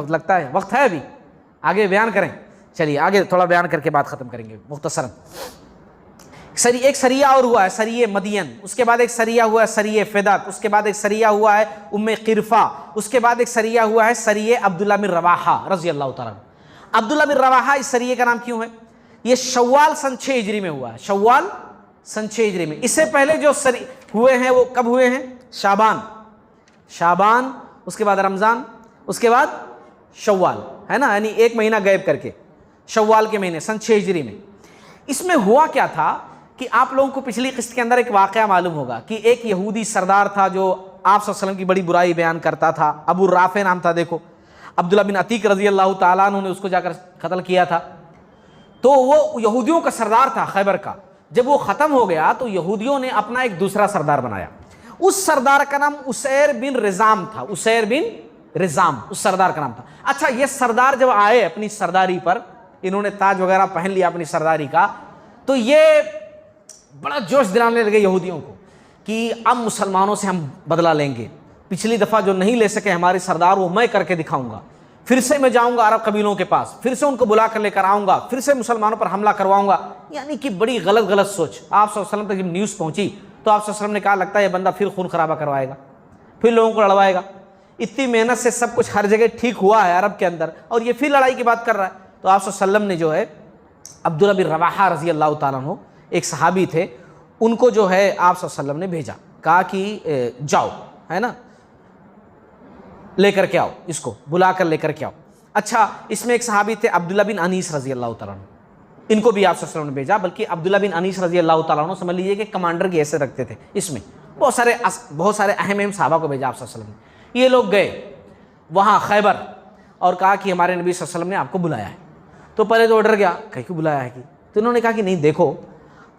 वक्त लगता है, वक्त है अभी, आगे बयान करें। चलिए आगे थोड़ा बयान करके बात ख़त्म करेंगे मुख्तसरन। एक सरिया और हुआ है, सरिये मदियन, उसके बाद एक सरिया हुआ है सरिये फ़िदक, उसके बाद एक सरिया हुआ है उम्मे क़िरफ़ा, उसके बाद एक सरिया हुआ है सरिये अब्दुल्लाह बिन रवाहा रज़ी अल्लाह तआला। अब्दुल्लाह बिन रवाहा इस सरिये का नाम क्यों है? ये शव्वाल सन 6 हिजरी में हुआ है, शव्वाल सन 6 हिजरी में। इससे पहले जो सरी हुए हैं वो कब हुए हैं? शाबान, उसके बाद रमज़ान, उसके बाद शव्वाल, है ना, यानी एक महीना गैप करके शव्वाल के महीने सन 6 हिजरी में। इसमें हुआ क्या था कि आप लोगों को पिछली किस्त के अंदर एक वाक़या मालूम होगा कि एक यहूदी सरदार था जो आप सल्लल्लाहु अलैहि वसल्लम की बड़ी बुराई बयान करता था। अबू राफ़े नाम था। देखो, अब्दुल्लाह बिन अतीक रज़ी अल्लाह ताला अन्हु ने उसको जाकर कत्ल किया था। तो वो यहूदियों का सरदार था खैबर का। जब वो ख़त्म हो गया तो यहूदियों ने अपना एक दूसरा सरदार बनाया। उस सरदार का नाम उसैर बिन रिज़ाम था। उसैर बिन रिज़ाम उस सरदार का नाम था। अच्छा, ये सरदार जब आए अपनी सरदारी पर, इन्होंने ताज वगैरह पहन लिया अपनी सरदारी का, तो ये बड़ा जोश दिलाने लगे यहूदियों को कि अब मुसलमानों से हम बदला लेंगे। पिछली दफ़ा जो नहीं ले सके हमारे सरदार, वो मैं करके दिखाऊंगा। फिर से मैं जाऊंगा अरब कबीलों के पास, फिर से उनको बुला कर लेकर आऊंगा, फिर से मुसलमानों पर हमला करवाऊंगा। यानी कि बड़ी गलत सोच। आप सल्लल्लाहु अलैहि वसल्लम तक जब न्यूज़ पहुंची तो आप सल्लल्लाहु अलैहि वसल्लम ने कहा, लगता है ये बंदा फिर खून खराबा करवाएगा, फिर लोगों को लड़वाएगा। इतनी मेहनत से सब कुछ हर जगह ठीक हुआ है अरब के अंदर, और ये फिर लड़ाई की बात कर रहा है। तो आप सल्लल्लाहु अलैहि वसल्लम ने जो है अब्दुल्लाह बिन रवाहा रज़ी अल्लाह ताला अन्हु, एक सहाबी थे, उनको जो है आप सल्लल्लाहु अलैहि वसल्लम ने भेजा, कहा कि जाओ, है ना, लेकर के आओ, इसको बुला कर लेकर के आओ। अच्छा, इसमें एक सहाबी थे अब्दुल्लाह बिन अनीस रज़ी अल्लाह ताला अन्हु, इनको भी आप सल्लल्लाहु अलैहि वसल्लम ने भेजा। बल्कि अब्दुल्लाह बिन अनीस रज़ी अल्लाह ताला अन्हु समझ लीजिए कि कमांडर की हैसियत रखते थे। इसमें बहुत सारे अहम सहाबा को भेजा आप सल्लल्लाहु अलैहि वसल्लम ने। ये लोग गए वहाँ खैबर और कहा कि हमारे नबी सल्लल्लाहु अलैहि वसल्लम ने आपको बुलाया है। तो पहले तो डर गया, कहीं क्यों बुलाया है कि? तो उन्होंने कहा कि नहीं, देखो,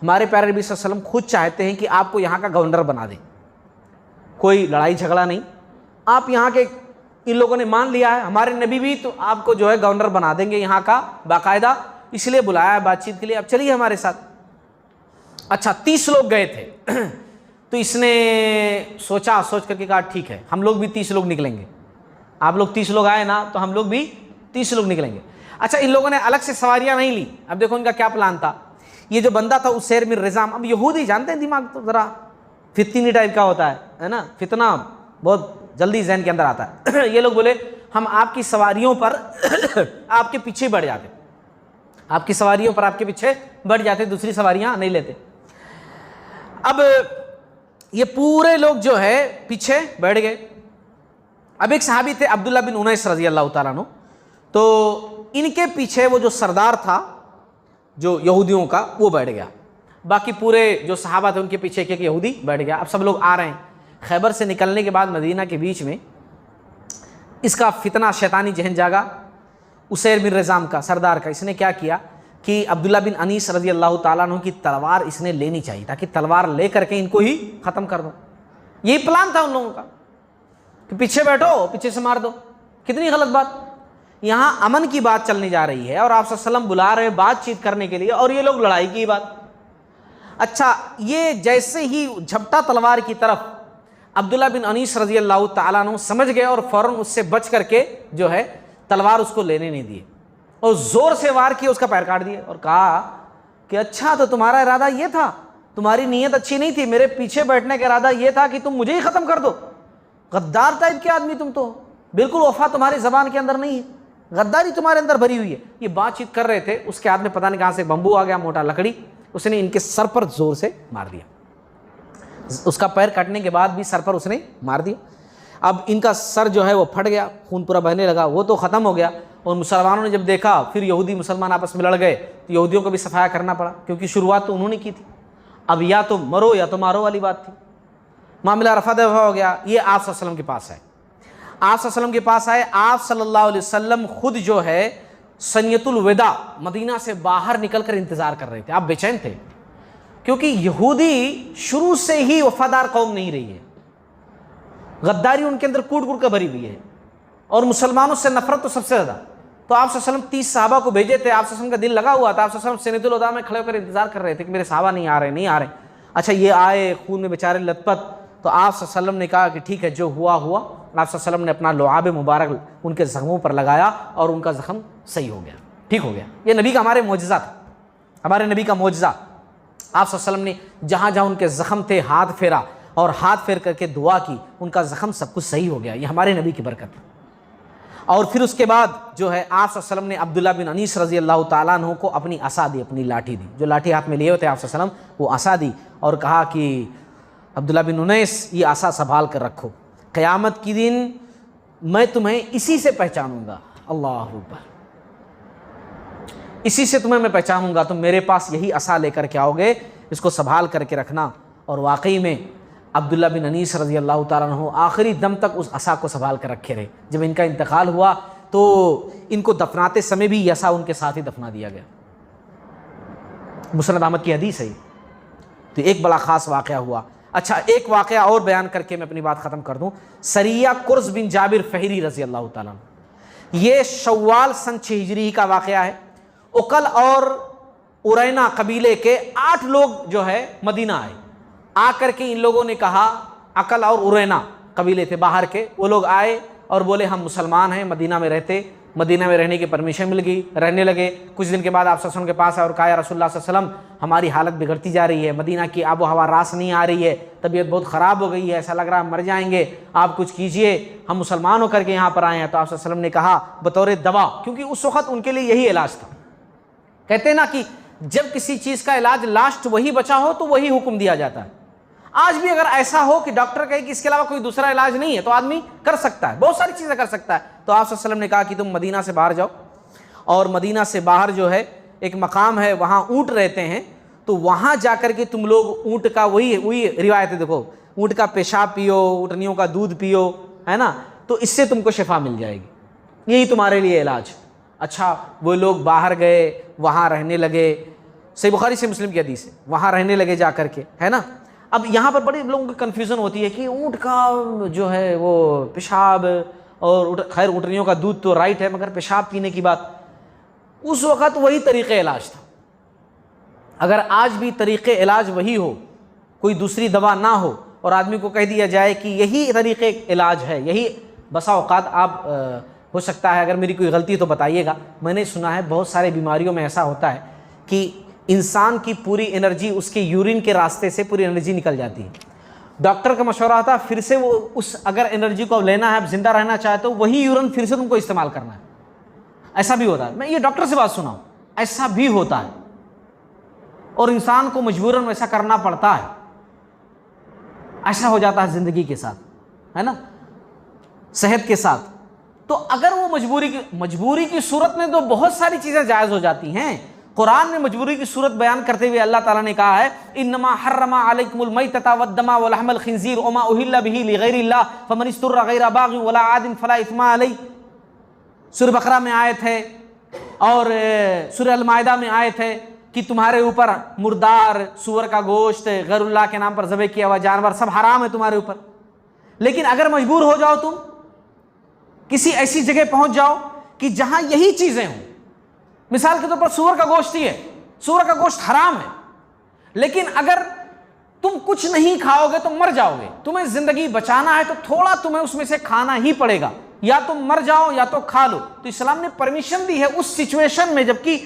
हमारे प्यारे नबी सल्लल्लाहु अलैहि वसल्लम खुद चाहते हैं कि आपको यहाँ का गवर्नर बना दें, कोई लड़ाई झगड़ा नहीं, आप यहाँ के, इन लोगों ने मान लिया है, हमारे नबी भी तो आपको जो है गवर्नर बना देंगे यहाँ का बाकायदा, इसलिए बुलाया है बातचीत के लिए, अब चलिए हमारे साथ। अच्छा, 30 लोग गए थे। तो इसने सोच करके कहा, ठीक है, हम लोग भी 30 लोग निकलेंगे। आप लोग 30 लोग आए ना, तो हम लोग भी 30 लोग निकलेंगे। अच्छा, इन लोगों ने अलग से सवारियां नहीं ली। अब देखो इनका क्या प्लान था। ये जो बंदा था उसैर बिन रिज़ाम, अब यहूदी जानते हैं दिमाग तो ज़रा फितनी टाइप का होता है ना, फितना बहुत जल्दी जहन के अंदर आता है। ये लोग बोले, हम आपकी सवारियों पर आपके पीछे बढ़ जाते, आपकी सवारियों पर आपके पीछे बढ़ जाते, दूसरी सवारियां नहीं लेते। अब ये पूरे लोग जो है पीछे बैठ गए। अब एक सहाबी थे अब्दुल्लाह बिन उनैस रज़ी अल्लाह ताला अन्हु, तो इनके पीछे वो जो सरदार था जो यहूदियों का, वो बैठ गया। बाकी पूरे जो सहाबा थे उनके पीछे एक यहूदी बैठ गया। अब सब लोग आ रहे हैं। खैबर से निकलने के बाद मदीना के बीच में इसका फितना शैतानी जहन जागा उसैर बिन रिज़ाम का, सरदार का। इसने क्या किया कि अब्दुल्लाह बिन अनीस रज़ी अल्लाह ताला अन्हु की तलवार इसने लेनी चाहिए, ताकि तलवार ले करके इनको ही ख़त्म कर दो। यही प्लान था उन लोगों का कि पीछे बैठो, पीछे से मार दो। कितनी गलत बात। यहाँ अमन की बात चलने जा रही है और आप सल्लल्लाहु अलैहि वसल्लम बुला रहे बातचीत करने के लिए, और ये लोग लड़ाई की बात। अच्छा, ये जैसे ही झपटा तलवार की तरफ अब्दुल्लाह बिन अनीस रज़ी अल्लाह ताला अन्हु समझ गए और फ़ौरन उससे बच करके जो है तलवार उसको लेने नहीं दिए और ज़ोर से वार किए, उसका पैर काट दिए और कहा कि अच्छा, तो तुम्हारा इरादा ये था, तुम्हारी नीयत अच्छी नहीं थी, मेरे पीछे बैठने का इरादा ये था कि तुम मुझे ही ख़त्म कर दो। गद्दार टाइप के आदमी तुम तो, बिल्कुल वफा तुम्हारी ज़बान के अंदर नहीं है, गद्दारी तुम्हारे अंदर भरी हुई है। ये बातचीत कर रहे थे, उसके हाथ में पता नहीं कहाँ से बम्बू आ गया, मोटा लकड़ी, उसने इनके सर पर ज़ोर से मार दिया। उसका पैर काटने के बाद भी सर पर उसने मार दिया। अब इनका सर जो है वो फट गया, खून पूरा बहने लगा, वो तो ख़त्म हो गया। और मुसलमानों ने जब देखा, फिर यहूदी मुसलमान आपस में लड़ गए, तो यहूदियों को भी सफाया करना पड़ा, क्योंकि शुरुआत तो उन्होंने की थी। अब या तो मरो या तो मारो वाली बात थी। मामला रफा दफा हो गया। ये आप सल्लल्लाहु अलैहि वसल्लम के पास आए, आप सल्लल्लाहु अलैहि वसल्लम के पास आए। आप सल्लल्लाहु अलैहि वसल्लम खुद जो है सनियतुल विदा मदीना से बाहर निकल कर इंतज़ार कर रहे थे। आप बेचैन थे, क्योंकि यहूदी शुरू से ही वफादार कौम नहीं रही है, गद्दारी उनके अंदर कूट कूट कर भरी हुई है, और मुसलमानों से नफरत तो सबसे ज़्यादा। तो आप सल्लल्लाहु अलैहि वसल्लम 30 सहाबा को भेजे थे। आप सल्लल्लाहु अलैहि वसल्लम का दिल लगा हुआ था। आप सल्लल्लाहु अलैहि वसल्लम सनियतुल विदा में खड़े होकर इंतजार कर रहे थे कि मेरे सहाबा नहीं आ रहे। अच्छा, ये आए, खून में बेचारे लथपथ। तो आप सल्लल्लाहु अलैहि वसल्लम ने कहा कि ठीक है, जो हुआ हुआ, आप सल्लल्लाहु ने अपना लुआब मुबारक उनके ज़ख्मों पर लगाया और उनका ज़ख्म सही हो गया, ठीक हो गया। ये नबी का हमारे मोजज़ा था, हमारे नबी का मोजज़ा। आप सल्लल्लाहु ने जहाँ जहाँ उनके ज़ख्म थे हाथ फेरा और हाथ फेर करके दुआ की, उनका ज़ख्म सब कुछ सही हो गया। ये हमारे नबी की बरकत है। और फिर उसके बाद जो है आप सल्लल्लाहु ने अब्दुल्ला बिन अनीस रज़ी अल्लाह ताला अन्हु को अपनी असा दी, अपनी लाठी दी। जो लाठी हाथ में लिए हुए थे आप सल्लल्लाहु अलैहि वसल्लम, वो असा दी और कहा कि अब्दुल्ला बिन उनैस ये आसा संभाल कर रखो, क़यामत की दिन मैं तुम्हें इसी से पहचानूंगा। अल्लाह अकबर, इसी से तुम्हें मैं पहचानूंगा, तुम मेरे पास यही आसा लेकर के आओगे, इसको संभाल करके रखना। और वाकई में अब्दुल्ला बिन अनीस रज़ी अल्लाह ताला अन्हु आखिरी दम तक उस आसा को संभाल कर रखे रहे। जब इनका इंतकाल हुआ तो इनको दफनाते समय भी यह आसा उनके साथ ही दफना दिया गया। मुस्नद अहमद की हदीस है। तो एक बड़ा ख़ास वाक़या हुआ। अच्छा, एक वाक़या और बयान करके मैं अपनी बात ख़त्म कर दूं। सरिया कुर्ज़ बिन जाबिर फ़हरी रज़ी अल्लाह ताला, ये शव्वाल सन 6 हिजरी का वाक़या है। उकल और उरैना कबीले के 8 लोग जो है मदीना आए। आकर के इन लोगों ने कहा, अकल और उरैना कबीले थे बाहर के, वो लोग आए और बोले हम मुसलमान हैं, मदीना में रहते, मदीना में रहने की परमिशन मिल गई, रहने लगे। कुछ दिन के बाद आप सल्लल्लाहु अलैहि वसल्लम के पास आए और कहा या रसूलुल्लाह सल्लल्लाहु अलैहि वसल्लम, हमारी हालत बिगड़ती जा रही है, मदीना की आबो हवा रास नहीं आ रही है, तबीयत बहुत ख़राब हो गई है, ऐसा लग रहा है मर जाएंगे, आप कुछ कीजिए, हम मुसलमान होकर के यहाँ पर आए हैं। तो आप सल्लल्लाहु अलैहि वसल्लम ने कहा बतौर दवा, क्योंकि उस वक़्त उनके लिए यही इलाज था। कहते हैं ना कि जब किसी चीज़ का इलाज लास्ट वही बचा हो तो वही हुक्म दिया जाता है। आज भी अगर ऐसा हो कि डॉक्टर कहे कि इसके अलावा कोई दूसरा इलाज नहीं है तो आदमी कर सकता है, बहुत सारी चीज़ें कर सकता है। तो आप सल्लल्लाहु अलैहि वसल्लम ने कहा कि तुम मदीना से बाहर जाओ, और मदीना से बाहर जो है एक मकाम है, वहाँ ऊँट रहते हैं, तो वहाँ जाकर के तुम लोग ऊँट का वही रिवायत है, देखो ऊँट का पेशाब पियो, ऊँटनियों का दूध पियो, है ना, तो इससे तुमको शिफा मिल जाएगी, यही तुम्हारे लिए इलाज। अच्छा, वो लोग बाहर गए, वहाँ रहने लगे। सही बुखारी से मुस्लिम की हदीस है, वहाँ रहने लगे जा कर के, है ना। अब यहाँ पर बड़े लोगों की कन्फ्यूज़न होती है कि ऊँट का जो है वो पेशाब और खैर ऊँटनियों का दूध तो राइट है, मगर पेशाब पीने की बात, उस वक़्त वही तरीक़े इलाज था। अगर आज भी तरीक़े इलाज वही हो, कोई दूसरी दवा ना हो और आदमी को कह दिया जाए कि यही तरीक़े इलाज है, यही, बसा औक़ात आप हो सकता है, अगर मेरी कोई गलती तो बताइएगा, मैंने सुना है बहुत सारे बीमारियों में ऐसा होता है कि इंसान की पूरी एनर्जी उसके यूरिन के रास्ते से पूरी एनर्जी निकल जाती है। डॉक्टर का मशवरा आता है फिर से वो उस अगर एनर्जी को लेना है, जिंदा रहना चाहते हो, वही यूरिन फिर से तुमको इस्तेमाल करना है। ऐसा भी होता है, मैं ये डॉक्टर से बात सुना हूँ, ऐसा भी होता है और इंसान को मजबूरन वैसा करना पड़ता है। ऐसा हो जाता है ज़िंदगी के साथ, है ना, सेहत के साथ। तो अगर वो मजबूरी की सूरत में तो बहुत सारी चीज़ें जायज़ हो जाती हैं। कुरान में मजबूरी की सूरत बयान करते हुए अल्लाह ताला ने कहा है, इन्नमा हर्रमा अलैकुमुल मैतता वद्दमा व लहमल खिंजीर वमा उहिल्ला बिही लिगैरिल्लाह फमन इस्तुर्रा गैरा बाग़ि वला आदिन फला इस्मा अलैह। सूरह बकरा में आयत है और सूरह अल माइदा में आयत है कि तुम्हारे ऊपर मुर्दार, सूअर का गोश्त, गैरुल्लाह के नाम पर ज़बह किया हुआ जानवर सब हराम है तुम्हारे ऊपर। लेकिन अगर मजबूर हो जाओ, तुम किसी ऐसी जगह पहुंच जाओ कि जहां यही चीज़ें हों, मिसाल के तौर पर सूअर का गोश्त ही है, सूअर का गोश्त हराम है, लेकिन अगर तुम कुछ नहीं खाओगे तो मर जाओगे, तुम्हें जिंदगी बचाना है तो थोड़ा तुम्हें उसमें से खाना ही पड़ेगा, या तुम मर जाओ या तो खा लो। तो इस्लाम ने परमिशन दी है उस सिचुएशन में, जबकि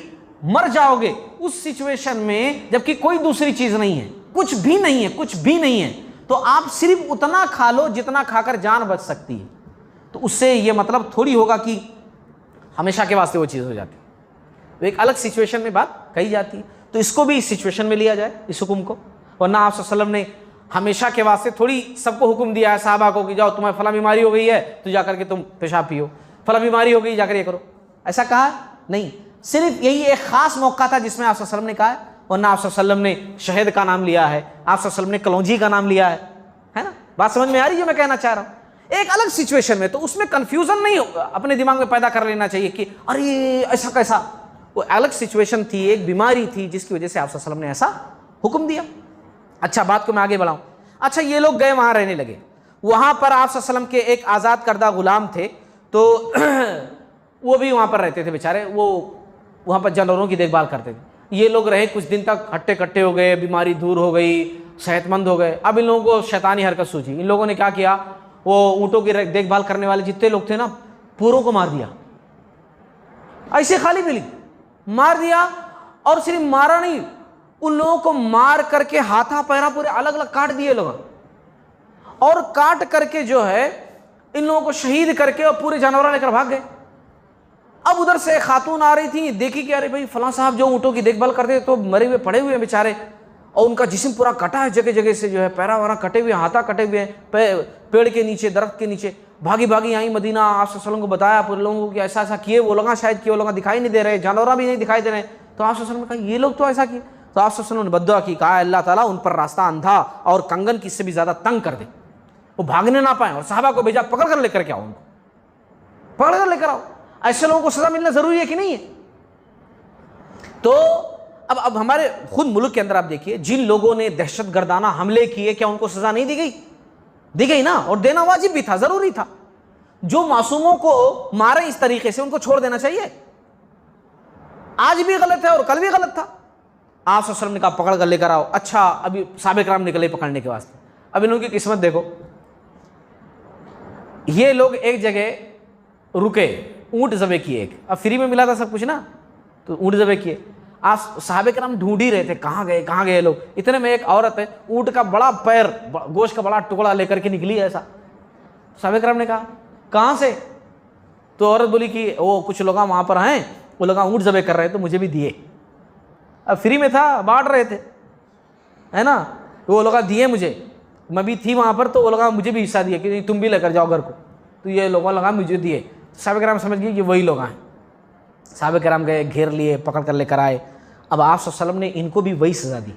मर जाओगे, उस सिचुएशन में जबकि कोई दूसरी चीज नहीं है, कुछ भी नहीं है, कुछ भी नहीं है, तो आप सिर्फ उतना खा लो जितना खाकर जान बच सकती है। तो उससे ये मतलब थोड़ी होगा कि हमेशा के वास्ते वो चीज़ हो जाती है, तो एक अलग सिचुएशन में बात कही जाती है। तो इसको भी इस सिचुएशन में लिया जाए, इस हुक्म को। वरना आप सल्लल्लाहु अलैहि वसल्लम ने हमेशा के वास्ते थोड़ी सबको हुक्म दिया है साहबा को कि जाओ तुम्हें फला बीमारी हो गई है तो जाकर के तुम पेशाब पियो, फला बीमारी हो गई जाकर ये करो, ऐसा कहा नहीं। सिर्फ यही एक ख़ास मौका था जिसमें आप सल्लल्लाहु अलैहि वसल्लम ने कहा है। वरना आप सल्लल्लाहु अलैहि वसल्लम ने शहद का नाम लिया है, आप सल्लल्लाहु अलैहि वसल्लम ने कलौंजी का नाम लिया है ना। बात समझ में आ रही है मैं कहना चाह रहा हूँ? एक अलग सिचुएशन में, तो उसमें कंफ्यूजन नहीं अपने दिमाग में पैदा कर लेना चाहिए कि अरे ऐसा कैसा। वो अलग सिचुएशन थी, एक बीमारी थी जिसकी वजह से आप सल्लल्लाहु अलैहि वसल्लम ने ऐसा हुक्म दिया। अच्छा, बात को मैं आगे बढ़ाऊं। अच्छा, ये लोग गए वहां रहने लगे, वहां पर आप सल्लल्लाहु अलैहि वसल्लम के एक आज़ाद करदा गुलाम थे, तो वो भी वहां पर रहते थे बेचारे, वो वहां पर जानवरों की देखभाल करते थे। ये लोग रहे कुछ दिन तक, हट्टे कट्टे हो गए, बीमारी दूर हो गई, सेहतमंद हो गए। अब इन लोगों को शैतानी हरकत सूझी। इन लोगों ने क्या किया, वो ऊँटों की देखभाल करने वाले जितने लोग थे ना, पूरों को मार दिया, ऐसे खाली बिली मार दिया। और सिर्फ मारा नहीं, उन लोगों को मार करके हाथा पैरा पूरे अलग अलग काट दिए लोग, और काट करके जो है इन लोगों को शहीद करके और पूरे जानवर लेकर भाग गए। अब उधर से खातून आ रही थी, देखी कि अरे भाई फलां साहब जो ऊँटों की देखभाल करते तो मरे हुए पड़े हुए हैं बेचारे, और उनका जिस्म पूरा कटा है जगह जगह से, जो है पैरा वरा कटे हुए, हाथा कटे हुए हैं, पेड़ के नीचे, दरख्त के नीचे। भागी भागी आई मदीना, आप सल्लल्लाहु अलैहि वसल्लम को बताया पूरे लोगों को कि ऐसा ऐसा किए वो लोग, शायद कि वो लोग दिखाई नहीं दे रहे, जानवर भी नहीं दिखाई दे रहे। तो आप सल्लल्लाहु अलैहि वसल्लम ने कहा ये लोग तो ऐसा किए। तो आप सल्लल्लाहु अलैहि वसल्लम ने बद्दुआ की, कहा अल्लाह ताला उन पर रास्ता अंधा और कंगन की इससे भी ज़्यादा तंग कर दे, वो भागने ना पाए। और सहाबा को भेजा, पकड़ कर लेकर के आओ, उनको पकड़ कर लेकर आओ। ऐसे लोगों को सजा मिलना जरूरी है कि नहीं है? तो अब हमारे खुद मुल्क के अंदर आप देखिए, जिन लोगों ने दहशत गर्दाना हमले किए, क्या उनको सजा नहीं दी गई? दी गई ना, और देना वाजिब भी था, जरूरी था। जो मासूमों को मारे इस तरीके से, उनको छोड़ देना चाहिए। आज भी गलत है और कल भी गलत था। आप सल्लल्लाहु अलैहि वसल्लम ने कहा पकड़ कर लेकर आओ। अच्छा, अभी साहबे कराम निकले पकड़ने के वास्ते। अब इन लोगों की किस्मत देखो, ये लोग एक जगह रुके, ऊंट ज़बे किए एक, अब फ्री में मिला था सब कुछ ना, तो ऊंट ज़बे किए। आप साहबे कराम ढूंढ ही रहे थे कहाँ गए लोग। इतने में एक औरत है, ऊंट का बड़ा पैर, गोश्त का बड़ा टुकड़ा लेकर के निकली ऐसा। साहबे कराम ने कहा कहाँ से? तो औरत बोली कि वो कुछ लोग वहाँ पर हैं, वो लोग ऊँट ज़बे कर रहे थे, तो मुझे भी दिए। अब फ्री में था, बांट रहे थे, है ना, तो वो लोग दिए मुझे, मैं भी थी वहाँ पर, तो वो लोग मुझे भी हिस्सा दिए कि तुम भी लेकर जाओ घर को, तो ये लोगों लगा मुझे दिए। साहबे कराम समझ गए कि वही लोग हैं। साहबे कराम गए, घेर लिए, पकड़ कर लेकर आए। अब आप सल्लल्लाहु अलैहि वसल्लम ने इनको भी वही सज़ा दी।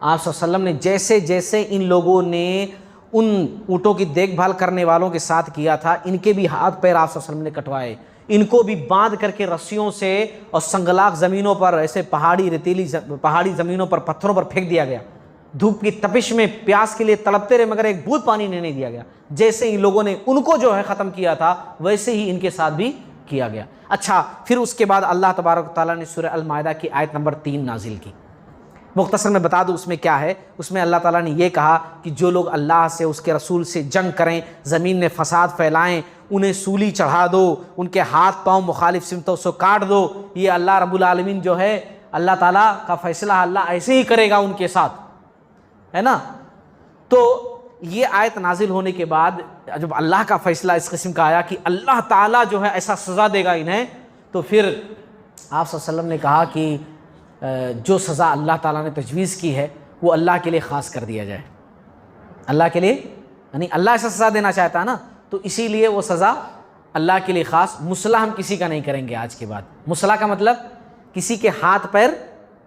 आप सल्लल्लाहु अलैहि वसल्लम ने जैसे जैसे इन लोगों ने उन ऊँटों की देखभाल करने वालों के साथ किया था, इनके भी हाथ पैर आप सल्लल्लाहु अलैहि वसल्लम ने कटवाए। इनको भी बांध करके रस्सियों से और संगलाक ज़मीनों पर, ऐसे पहाड़ी ज़मीनों पर, पत्थरों पर फेंक दिया गया। धूप की तपिश में प्यास के लिए तड़पते रहे, मगर एक बूंद पानी नहीं दिया गया। जैसे इन लोगों ने उनको जो है ख़त्म किया था, वैसे ही इनके साथ भी किया गया। अच्छा, फिर उसके बाद अल्लाह तबारक व तआला ने सूरह अल माइदा की आयत नंबर 3 नाजिल की। मुख्तसर में बता दूं उसमें क्या है। उसमें अल्लाह ताला ने यह कहा कि जो लोग अल्लाह से, उसके रसूल से जंग करें, ज़मीन में फसाद फैलाएं, उन्हें सूली चढ़ा दो, उनके हाथ पाँव मुखालिफ सिमतों से काट दो। ये अल्लाह रब्बुल आलमीन जो है, अल्लाह ताला का फ़ैसला अल्लाह ऐसे ही करेगा उनके साथ, है ना। तो ये आयत नाजिल होने के बाद जब अल्लाह का फ़ैसला इस किस्म का आया कि अल्लाह ताला जो है ऐसा सज़ा देगा इन्हें, तो फिर आप सल्लल्लाहु अलैहि वसल्लम ने कहा कि जो सज़ा अल्लाह ताला ने तजवीज़ की है वो अल्लाह के लिए ख़ास कर दिया जाए। अल्लाह के लिए, यानी अल्लाह ऐसा सज़ा देना चाहता है ना, तो इसीलिए वो सज़ा अल्लाह के लिए ख़ास। मुसला हम किसी का नहीं करेंगे आज के बाद। मुसला का मतलब किसी के हाथ पैर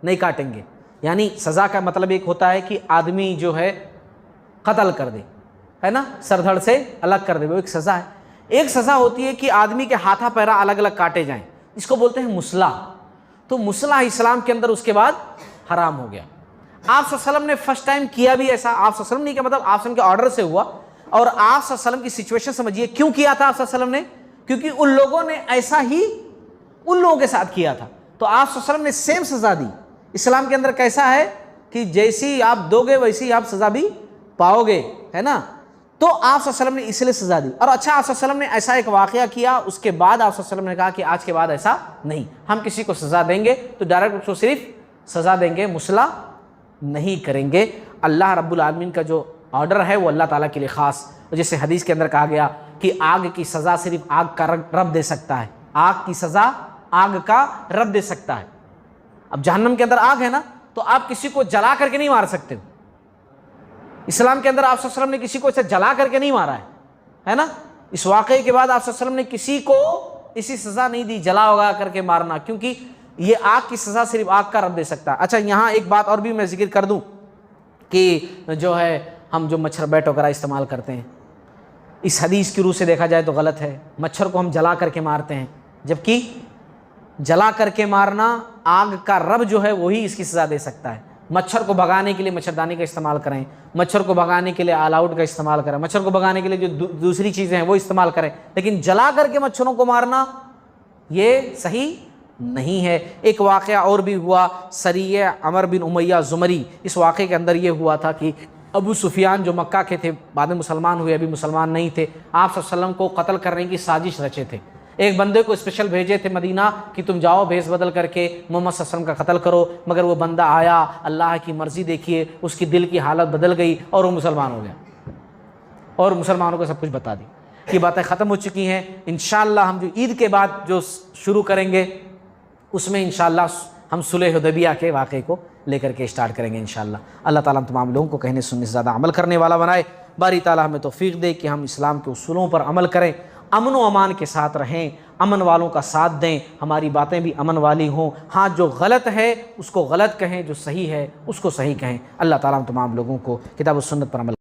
नहीं काटेंगे। यानी सज़ा का मतलब एक होता है कि आदमी जो है कत्ल कर दे, है ना, सरधड़ से अलग कर दे, वो एक सज़ा है। एक सज़ा होती है कि आदमी के हाथा पैरा अलग अलग काटे जाएं, इसको बोलते हैं मुसला। तो मुसला इस्लाम के अंदर उसके बाद हराम हो गया। आप सल्लल्लाहु अलैहि वसल्लम ने फर्स्ट टाइम किया भी ऐसा। आप सल्लल्लाहु अलैहि वसल्लम नहीं, क्या मतलब आप सल्लल्लाहु अलैहि वसल्लम के ऑर्डर से हुआ। और आप सल्लल्लाहु अलैहि वसल्लम की सिचुएशन समझिए, क्यों किया था आप सल्लल्लाहु अलैहि वसल्लम ने? क्योंकि उन लोगों ने ऐसा ही उन लोगों के साथ किया था, तो आप सल्लल्लाहु अलैहि वसल्लम ने सेम सज़ा दी। इस्लाम के अंदर कैसा है कि जैसी आप दोगे वैसी आप सज़ा भी पाओगे, है ना। तो आप सल्लल्लाहु अलैहि वसल्लम ने इसलिए सज़ा दी। और अच्छा, आप सल्लल्लाहु अलैहि वसल्लम ने ऐसा एक वाक़या किया, उसके बाद आप सल्लल्लाहु अलैहि वसल्लम ने कहा कि आज के बाद ऐसा नहीं, हम किसी को सज़ा देंगे तो डायरेक्ट उसको सिर्फ सज़ा देंगे, मुसला नहीं करेंगे। अल्लाह रब्बुल आलमीन का जो ऑर्डर है वो अल्लाह ताला के लिए ख़ास। जैसे हदीस के अंदर कहा गया कि आग की सज़ा सिर्फ आग का रब दे सकता है। आग की सज़ा आग का रब दे सकता है। अब जहन्नम के अंदर आग है ना, तो आप किसी को जला करके नहीं मार सकते। इस्लाम के अंदर आप सल्लल्लाहु अलैहि वसल्लम ने किसी को इसे जला करके नहीं मारा है ना। इस वाक़े के बाद आप सल्लल्लाहु अलैहि वसल्लम ने किसी को इसी सज़ा नहीं दी, जला वगा करके मारना, क्योंकि ये आग की सज़ा सिर्फ आग का रब दे सकता है। अच्छा, यहाँ एक बात और भी मैं जिक्र कर दूँ कि जो है हम जो मच्छर बैट वगैरह इस्तेमाल करते हैं, इस हदीस की रूह से देखा जाए तो गलत है। मच्छर को हम जला करके मारते हैं, जबकि जला करके मारना आग का रब जो है वही इसकी सज़ा दे सकता है। मच्छर को भगाने के लिए मच्छरदानी का इस्तेमाल करें, मच्छर को भगाने के लिए ऑल आउट का इस्तेमाल करें, मच्छर को भगाने के लिए जो दूसरी चीज़ें हैं वो इस्तेमाल करें, लेकिन जला करके मच्छरों को मारना ये सही नहीं है। एक वाक़या और भी हुआ, सरिया अमर बिन उमैया ज़ुमरी। इस वाक़े के अंदर ये हुआ था कि अबू सुफियान जो मक्का के थे, बाद में मुसलमान हुए, अभी मुसलमान नहीं थे, आप सल्लल्लाहु अलैहि वसल्लम को कत्ल करने की साजिश रचे थे। एक बंदे को स्पेशल भेजे थे मदीना कि तुम जाओ भेस बदल करके मोहम्मद सल्लल्लाहु अलैहि वसल्लम का कत्ल करो, मगर वो बंदा आया, अल्लाह की मर्ज़ी देखिए, उसकी दिल की हालत बदल गई और वो मुसलमान हो गया और मुसलमानों को सब कुछ बता दी। ये बातें ख़त्म हो चुकी हैं। इंशाअल्लाह हम जो ईद के बाद जो शुरू करेंगे उसमें इंशाअल्लाह हम सुलह हुदैबिया के वाक़े को लेकर के स्टार्ट करेंगे इंशाअल्लाह। अल्लाह ताला हम तमाम लोगों को कहने सुनने से ज़्यादा अमल करने वाला बनाए। बारी ताला हमें तौफ़ीक़ दे कि हम इस्लाम के उसूलों पर अमल करें, अमन व अमान के साथ रहें, अमन वालों का साथ दें, हमारी बातें भी अमन वाली हों। हाँ, जो गलत है उसको गलत कहें, जो सही है उसको सही कहें। अल्लाह ताला हम तमाम लोगों को किताब व सुन्नत पर अमल